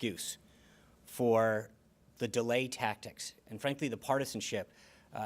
excuse for the delay tactics and, frankly, the partisanship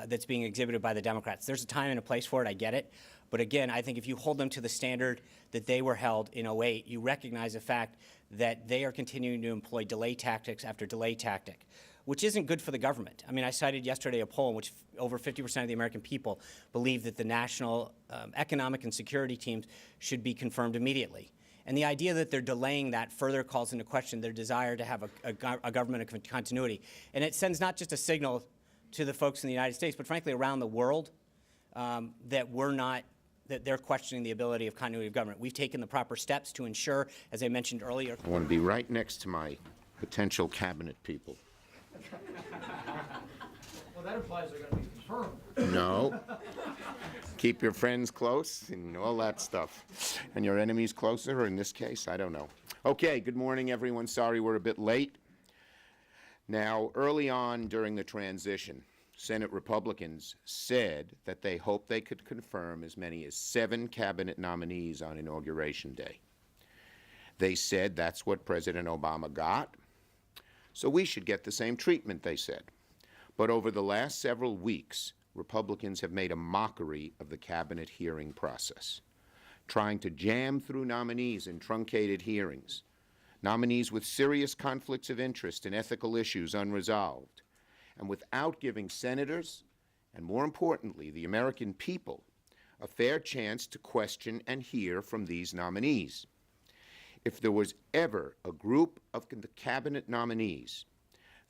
that's being exhibited by the Democrats. There's a time and a place for it, I get it. But again, I think if you hold them to the standard that they were held in 2008, you recognize the fact that they are continuing to employ delay tactics after delay tactic, which isn't good for the government. I mean, I cited yesterday a poll in which over 50% of the American people believe that the national economic and security teams should be confirmed immediately. And the idea that they're delaying that further calls into question their desire to have a government of continuity. And it sends not just a signal to the folks in the United States, but frankly around the world, that they're questioning the ability of continuity of government. We've taken the proper steps to ensure, as I mentioned earlier. I want to be right next to my potential cabinet people. Well, that implies they're going to be confirmed. No. Keep your friends close and all that stuff. And your enemies closer, or in this case, I don't know. Okay, good morning, everyone. Sorry we're a bit late. Now, early on during the transition, Senate Republicans said that they hoped they could confirm as many as 7 cabinet nominees on Inauguration Day. They said that's what President Obama got, so we should get the same treatment, they said. But over the last several weeks, Republicans have made a mockery of the cabinet hearing process, trying to jam through nominees in truncated hearings, nominees with serious conflicts of interest and ethical issues unresolved, and without giving senators, and more importantly, the American people, a fair chance to question and hear from these nominees. If there was ever a group of the cabinet nominees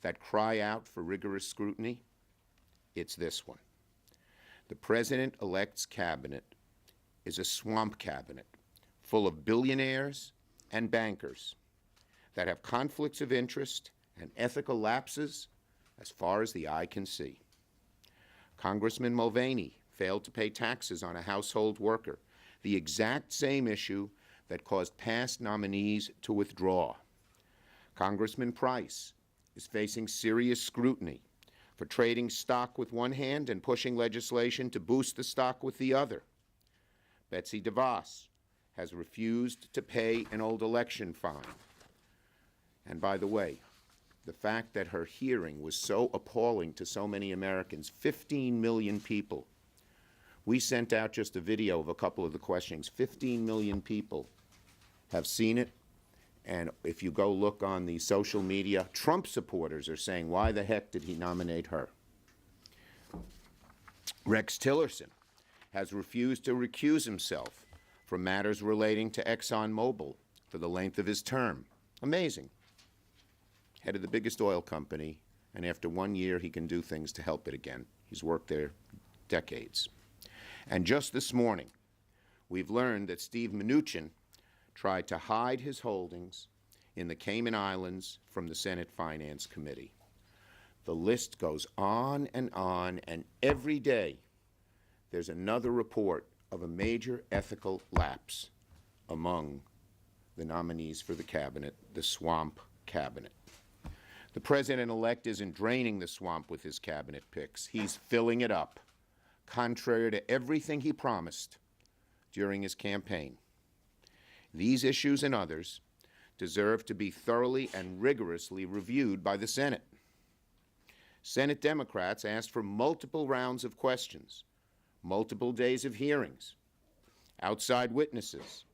that cry out for rigorous scrutiny, it's this one. The President-elect's cabinet is a swamp cabinet full of billionaires and bankers that have conflicts of interest and ethical lapses as far as the eye can see. Congressman Mulvaney failed to pay taxes on a household worker, the exact same issue that caused past nominees to withdraw. Congressman Price is facing serious scrutiny for trading stock with one hand and pushing legislation to boost the stock with the other. Betsy DeVos has refused to pay an old election fine. And by the way, the fact that her hearing was so appalling to so many Americans, 15 million people. We sent out just a video of a couple of the questionings. 15 million people have seen it. And if you go look on the social media, Trump supporters are saying, why the heck did he nominate her? Rex Tillerson has refused to recuse himself from matters relating to ExxonMobil for the length of his term. Amazing. Head of the biggest oil company, and after 1 year, he can do things to help it again. He's worked there decades. And just this morning, we've learned that Steve Mnuchin tried to hide his holdings in the Cayman Islands from the Senate Finance Committee. The list goes on, and every day there's another report of a major ethical lapse among the nominees for the cabinet, the swamp cabinet. The president-elect isn't draining the swamp with his cabinet picks. He's filling it up, contrary to everything he promised during his campaign. These issues and others deserve to be thoroughly and rigorously reviewed by the Senate. Senate Democrats asked for multiple rounds of questions, multiple days of hearings, outside witnesses,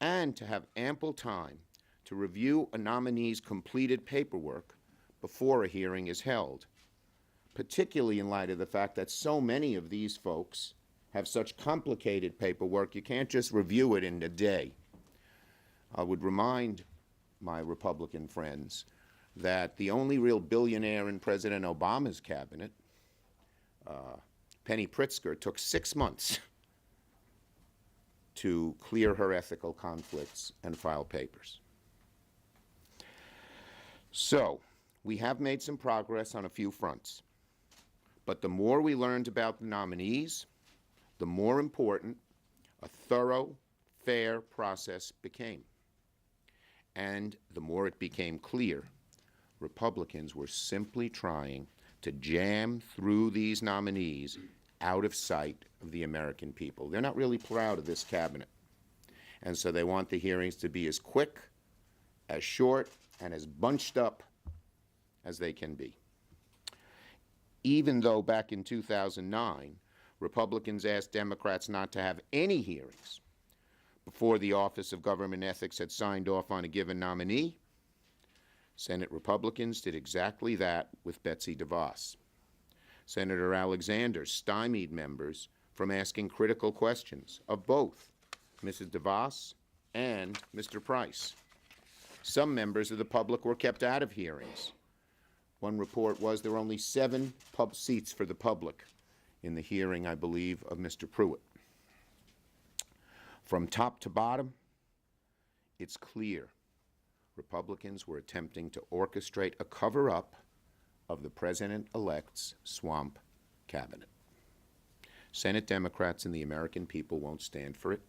and to have ample time to review a nominee's completed paperwork before a hearing is held, particularly in light of the fact that so many of these folks have such complicated paperwork, you can't just review it in a day. I would remind my Republican friends that the only real billionaire in President Obama's cabinet, Penny Pritzker, took 6 months to clear her ethical conflicts and file papers. So, we have made some progress on a few fronts. But the more we learned about the nominees, the more important a thorough, fair process became. And the more it became clear, Republicans were simply trying to jam through these nominees out of sight of the American people. They're not really proud of this cabinet. And so they want the hearings to be as quick, as short, and as bunched up as they can be. Even though back in 2009, Republicans asked Democrats not to have any hearings before the Office of Government Ethics had signed off on a given nominee, Senate Republicans did exactly that with Betsy DeVos. Senator Alexander stymied members from asking critical questions of both Mrs. DeVos and Mr. Price. Some members of the public were kept out of hearings. One report was there were only 7 seats for the public in the hearing, I believe, of Mr. Pruitt. From top to bottom, it's clear Republicans were attempting to orchestrate a cover-up of the president-elect's swamp cabinet. Senate Democrats and the American people won't stand for it.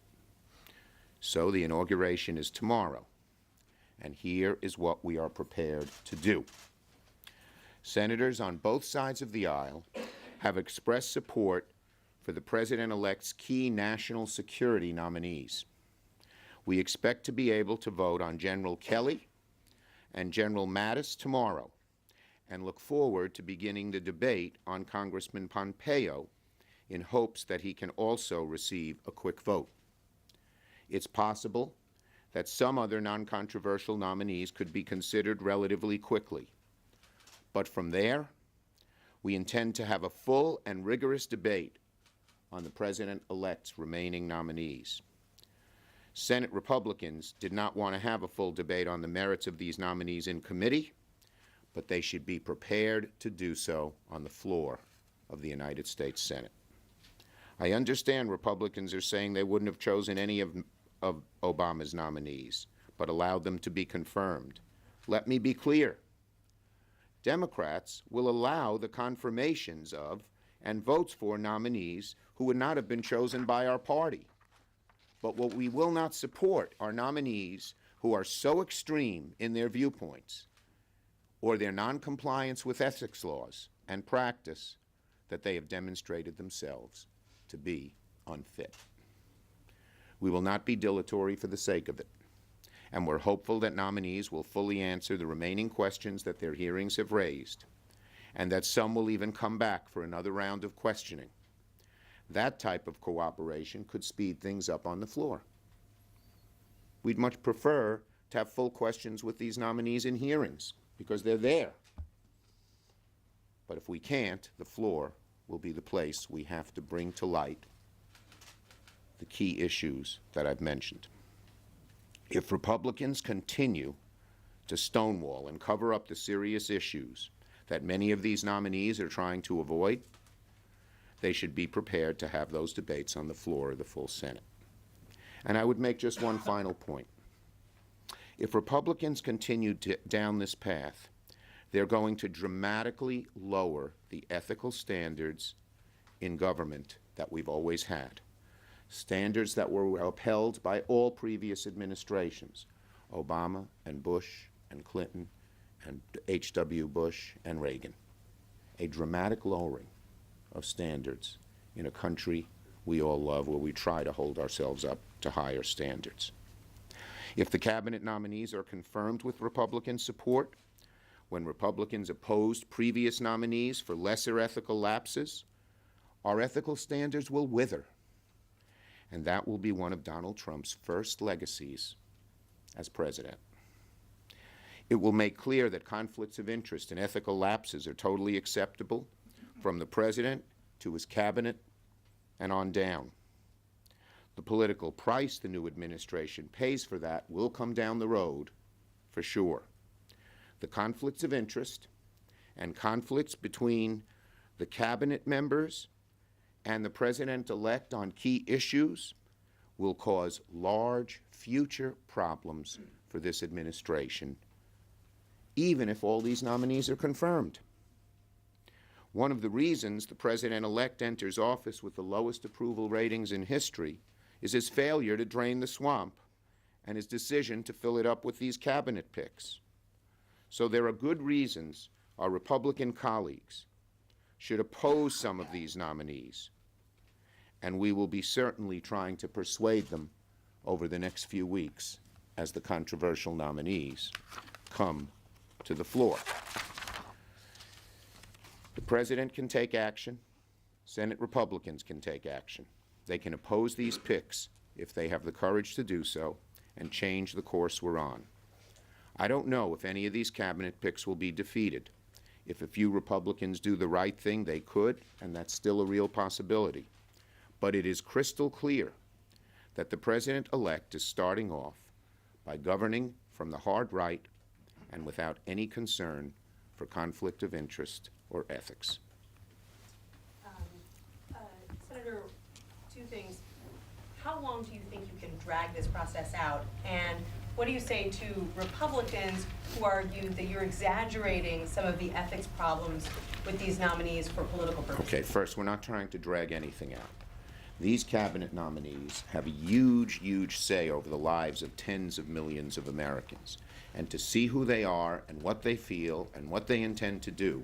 So the inauguration is tomorrow, and here is what we are prepared to do. Senators on both sides of the aisle have expressed support for the president-elect's key national security nominees. We expect to be able to vote on General Kelly and General Mattis tomorrow, and look forward to beginning the debate on Congressman Pompeo in hopes that he can also receive a quick vote. It's possible that some other non-controversial nominees could be considered relatively quickly. But from there, we intend to have a full and rigorous debate on the president-elect's remaining nominees. Senate Republicans did not want to have a full debate on the merits of these nominees in committee, but they should be prepared to do so on the floor of the United States Senate. I understand Republicans are saying they wouldn't have chosen any of Obama's nominees, but allowed them to be confirmed. Let me be clear. Democrats will allow the confirmations of and votes for nominees who would not have been chosen by our party. But what we will not support are nominees who are so extreme in their viewpoints or their noncompliance with ethics laws and practice that they have demonstrated themselves to be unfit. We will not be dilatory for the sake of it, and we're hopeful that nominees will fully answer the remaining questions that their hearings have raised, and that some will even come back for another round of questioning. That type of cooperation could speed things up on the floor. We'd much prefer to have full questions with these nominees in hearings, because they're there. But if we can't, the floor will be the place we have to bring to light the key issues that I've mentioned. If Republicans continue to stonewall and cover up the serious issues that many of these nominees are trying to avoid, they should be prepared to have those debates on the floor of the full Senate. And I would make just one final point. If Republicans continue down this path, they're going to dramatically lower the ethical standards in government that we've always had. Standards that were upheld by all previous administrations, Obama and Bush and Clinton and H.W. Bush and Reagan. A dramatic lowering of standards in a country we all love, where we try to hold ourselves up to higher standards. If the cabinet nominees are confirmed with Republican support, when Republicans opposed previous nominees for lesser ethical lapses, our ethical standards will wither. And that will be one of Donald Trump's first legacies as president. It will make clear that conflicts of interest and ethical lapses are totally acceptable from the president to his cabinet and on down. The political price the new administration pays for that will come down the road for sure. The conflicts of interest and conflicts between the cabinet members and the president-elect on key issues will cause large future problems for this administration, even if all these nominees are confirmed. One of the reasons the president-elect enters office with the lowest approval ratings in history is his failure to drain the swamp and his decision to fill it up with these cabinet picks. So there are good reasons our Republican colleagues should oppose some of these nominees, and we will be certainly trying to persuade them over the next few weeks as the controversial nominees come to the floor. The president can take action. Senate Republicans can take action. They can oppose these picks if they have the courage to do so and change the course we're on. I don't know if any of these cabinet picks will be defeated. If a few Republicans do the right thing, they could, and that's still a real possibility. But it is crystal clear that the president-elect is starting off by governing from the hard right and without any concern for conflict of interest or ethics. Senator, two things. How long do you think you can drag this process out? And what do you say to Republicans who argue that you're exaggerating some of the ethics problems with these nominees for political purposes? Okay, first, we're not trying to drag anything out. These cabinet nominees have a huge, huge say over the lives of tens of millions of Americans. And to see who they are and what they feel and what they intend to do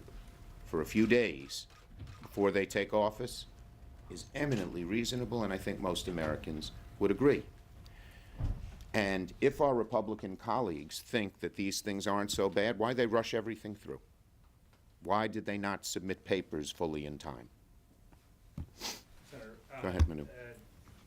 for a few days before they take office is eminently reasonable, and I think most Americans would agree. And if our Republican colleagues think that these things aren't so bad, why they rush everything through? Why did they not submit papers fully in time? Senator, Go ahead, Manu.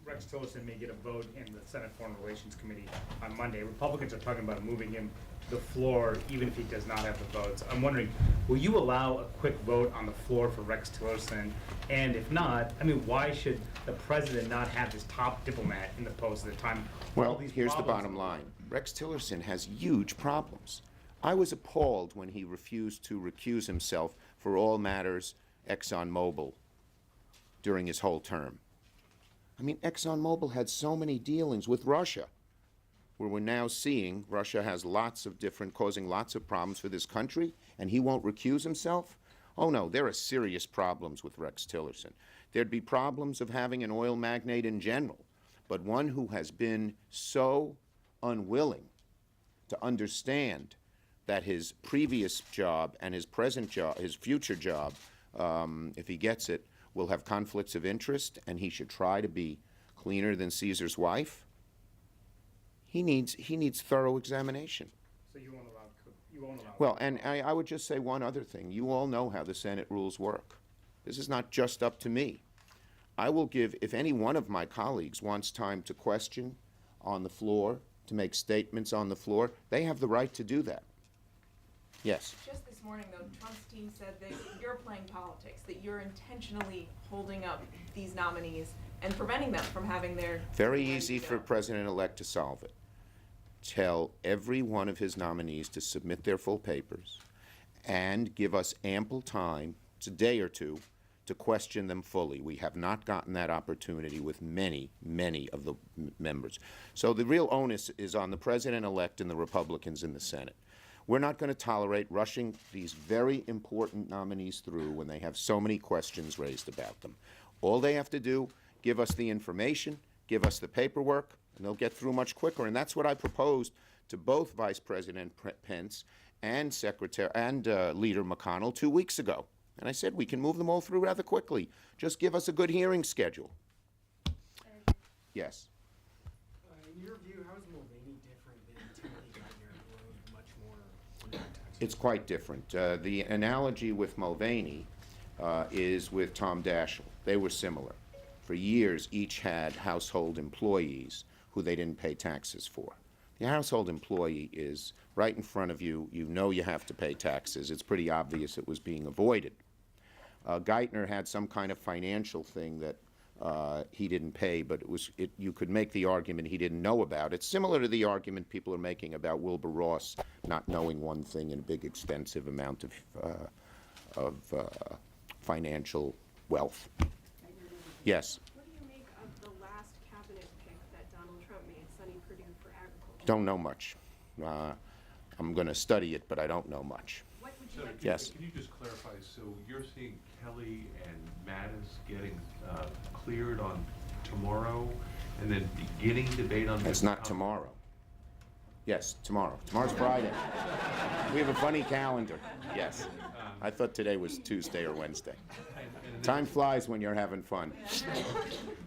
Rex Tillerson may get a vote in the Senate Foreign Relations Committee on Monday. Republicans are talking about moving him to the floor even if he does not have the votes. I'm wondering, will you allow a quick vote on the floor for Rex Tillerson? And if not, I mean, why should the president not have his top diplomat in the post at the time? Well, here's the bottom line. Rex Tillerson has huge problems. I was appalled when he refused to recuse himself for all matters ExxonMobil during his whole term. I mean, ExxonMobil had so many dealings with Russia, where we're now seeing Russia has causing lots of problems for this country, and he won't recuse himself? Oh no, there are serious problems with Rex Tillerson. There'd be problems of having an oil magnate in general, but one who has been so unwilling to understand that his previous job and his present job, his future job, if he gets it, will have conflicts of interest, and he should try to be cleaner than Caesar's wife. He needs thorough examination. So you won't allow. Well, and I would just say one other thing. You all know how the Senate rules work. This is not just up to me. I will give, if any one of my colleagues wants time to question on the floor, to make statements on the floor, they have the right to do that. Yes. Just this morning, though, Trump's team said that you're playing politics, that you're intentionally holding up these nominees and preventing them from having their... Very easy for President-elect to solve it. Tell every one of his nominees to submit their full papers and give us ample time, it's a day or two, to question them fully. We have not gotten that opportunity with many, many of the members. So the real onus is on the President-elect and the Republicans in the Senate. We're not going to tolerate rushing these very important nominees through when they have so many questions raised about them. All they have to do, give us the information, give us the paperwork, and they'll get through much quicker. And that's what I proposed to both Vice President Pence and Leader McConnell 2 weeks ago. And I said we can move them all through rather quickly. Just give us a good hearing schedule. Yes. In your view, how is Mulvaney different than Timothy Geithner, who wrote much more? It's quite different. The analogy with Mulvaney is with Tom Daschle. They were similar. For years, each had household employees who they didn't pay taxes for. The household employee is right in front of you. You know you have to pay taxes. It's pretty obvious it was being avoided. Geithner had some kind of financial thing that he didn't pay, but you could make the argument he didn't know about. It's similar to the argument people are making about Wilbur Ross not knowing one thing in a big, expensive amount of financial wealth. Yes? What do you make of the last cabinet pick that Donald Trump made, Sonny Perdue, for agriculture? Don't know much. I'm going to study it, but I don't know much. What would you like to Yes. Can you just clarify, so you're seeing Kelly and Mattis getting cleared on tomorrow, and then beginning debate on... It's not tomorrow. Yes, tomorrow. Tomorrow's Friday. We have a funny calendar. Yes. I thought today was Tuesday or Wednesday. Time flies when you're having fun.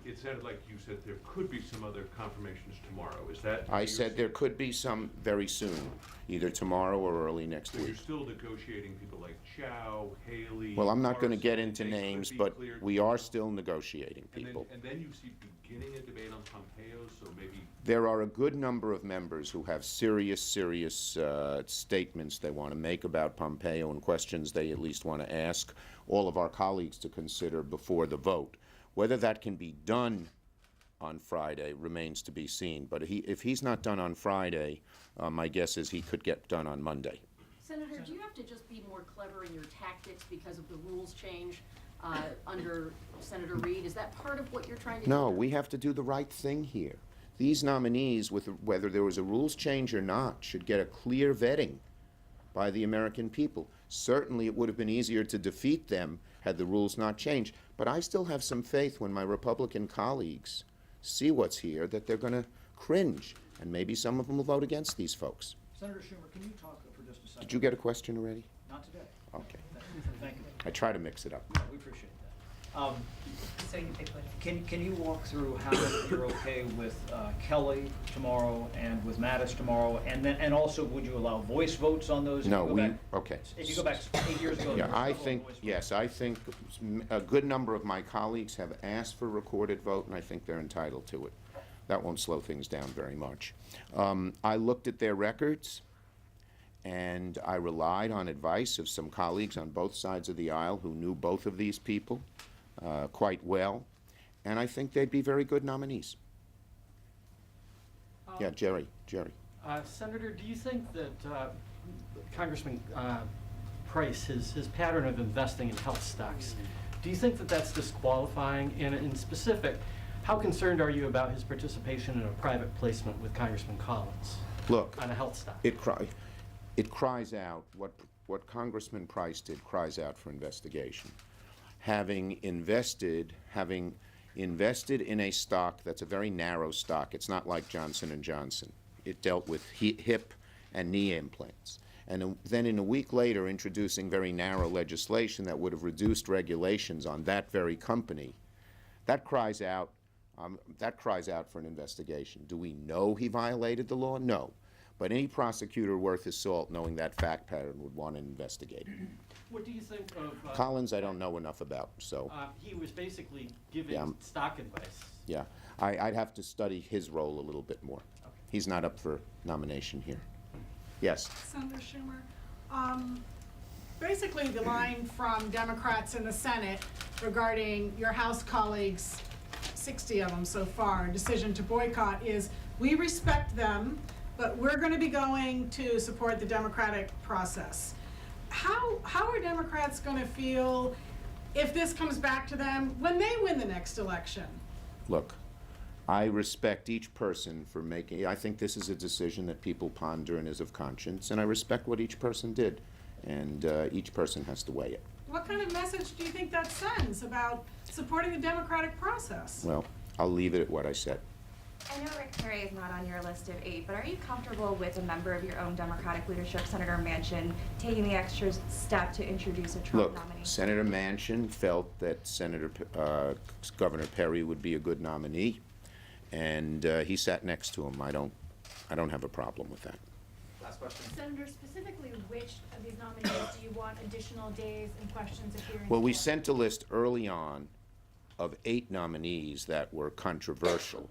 it sounded like you said there could be some other confirmations tomorrow. Is that? I said there could be some very soon, either tomorrow or early next So you're week. still negotiating people like Chow, Haley. Well, I'm not going to Carson, get into they could names, be but cleared we tomorrow. are still negotiating people. And then you see beginning a debate on Pompeo, so maybe. There are a good number of members who have serious statements they want to make about Pompeo and questions they at least want to ask all of our colleagues to consider before the vote. Whether that can be done on Friday remains to be seen. But if he's not done on Friday, my guess is he could get done on Monday. Senator, do you have to just be more clever in your tactics because of the rules change under Senator Reid? Is that part of what you're trying to do? No, we have to do the right thing here. These nominees, whether there was a rules change or not, should get a clear vetting by the American people. Certainly, it would have been easier to defeat them had the rules not changed. But I still have some faith when my Republican colleagues see what's here that they're going to cringe, and maybe some of them will vote against these folks. Senator Schumer, can you talk for just a second? Did you get a question already? Not today. Okay. Thank you. I try to mix it up. We appreciate that. So you pick one. Can you walk through how you're okay with Kelly tomorrow and with Mattis tomorrow? And also, would you allow voice votes on those? If No, you go we, back- okay. If you go back 8 years ago. Yeah, there were I several think, voice votes. yes, I think a good number of my colleagues have asked for recorded vote, and I think they're entitled to it. That won't slow things down very much. I looked at their records, and I relied on advice of some colleagues on both sides of the aisle who knew both of these people quite well, and I think they'd be very good nominees. Yeah, Jerry. Senator, do you think that Congressman Price, his pattern of investing in health stocks, do you think that that's disqualifying? And in specific, how concerned are you about his participation in a private placement with Congressman Collins Look, on a health stock? it cries out, what Congressman Price did cries out for investigation. Having invested in a stock that's a very narrow stock, it's not like Johnson & Johnson. It dealt with hip and knee implants. And then in a week later, introducing very narrow legislation that would have reduced regulations on that very company, that cries out for an investigation. Do we know he violated the law? No. But any prosecutor worth his salt, knowing that fact pattern, would want to investigate it. What do you think of... Collins, I don't know enough about, so, he was basically giving Yeah. stock advice. yeah. I'd have to study his role a little bit more. He's not up for nomination here. Yes? Senator Schumer, basically the line from Democrats in the Senate regarding your House colleagues, 60 of them so far, decision to boycott is, we respect them, but we're going to be going to support the democratic process. How are Democrats going to feel if this comes back to them when they win the next election? Look, I respect each person for making, I think this is a decision that people ponder and is of conscience, and I respect what each person did, and each person has to weigh it. What kind of message do you think that sends about supporting the democratic process? Well, I'll leave it at what I said. I know Rick Perry is not on your list of 8, but are you comfortable with a member of your own Democratic leadership, Senator Manchin, taking the extra step to introduce a Trump Look, nominee? Senator Manchin felt that Governor Perry would be a good nominee, and he sat next to him. I don't have a problem with that. Last question. Senator, specifically, which of these nominees do you want additional days and questions of hearings? Well, we for? sent a list early on of 8 nominees that were controversial,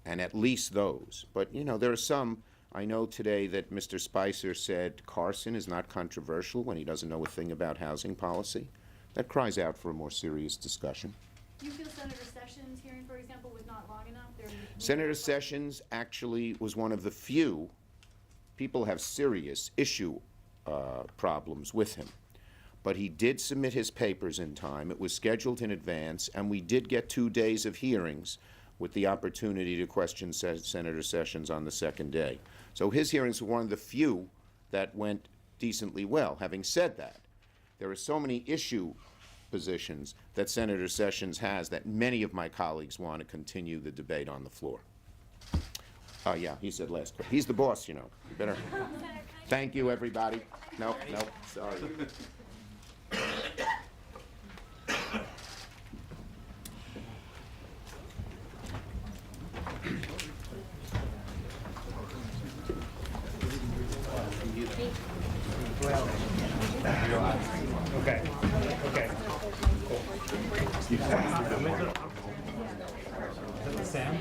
and at least those. But, you know, there are some. I know today that Mr. Spicer said Carson is not controversial when he doesn't know a thing about housing policy. That cries out for a more serious discussion. Do you feel Senator Sessions' hearing, for example, was not long enough? Senator Sessions actually was one of the few. People have serious issue problems with him. But he did submit his papers in time. It was scheduled in advance, and we did get 2 days of hearings with the opportunity to question Senator Sessions on the second day. So his hearings were one of the few that went decently well. Having said that, there are so many issue positions that Senator Sessions has that many of my colleagues want to continue the debate on the floor. Yeah, he said last. He's the boss, you know. You better. Thank you, everybody. No, sorry. Okay, okay. Cool. Sam?